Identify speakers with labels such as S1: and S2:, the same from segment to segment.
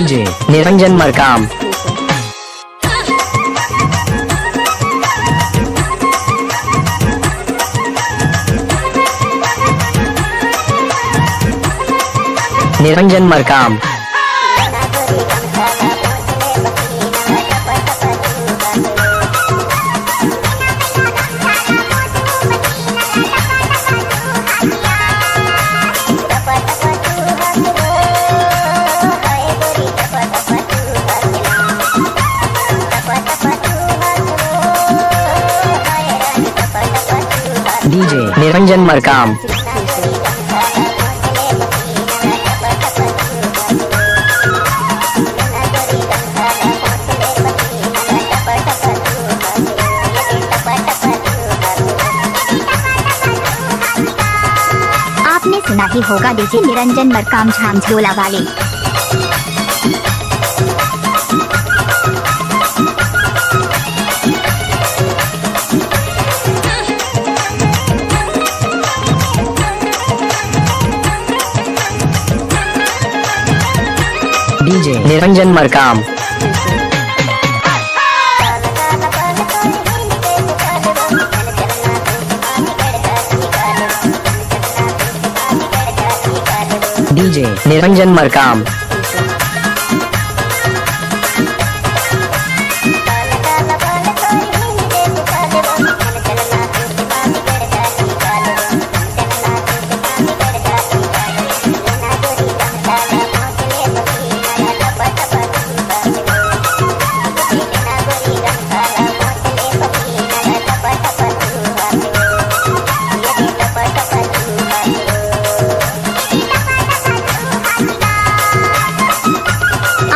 S1: DJ Niranjan Markam. Niranjan Markam. DJ Niranjan Markam.
S2: आपने सुना ही होगा डीजे निरंजन मरकाम झांझोला वाले।
S1: डीजे निरंजन मरकाम। डीजे निरंजन मरकाम।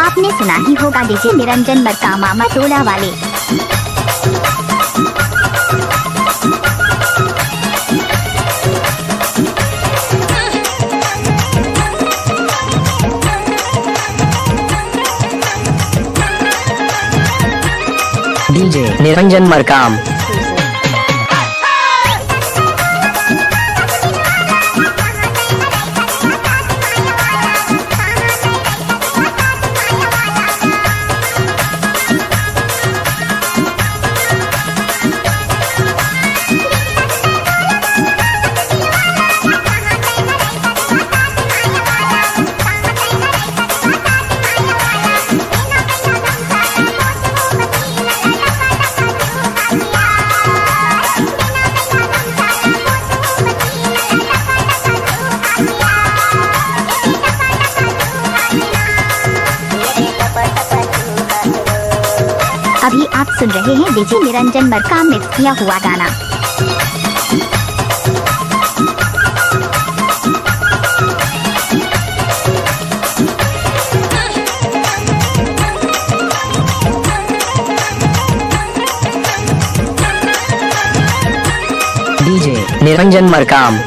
S2: आपने सुना ही होगा डीजे निरंजन मरकाम मटोला वाले।
S1: डीजे निरंजन मरकाम।
S2: अभी आप सुन रहे हैं डीजे निरंजन मरकाम मिक्स किया हुआ गाना।
S1: डीजे निरंजन मरकाम।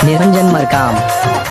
S1: निरंजन मरकाम।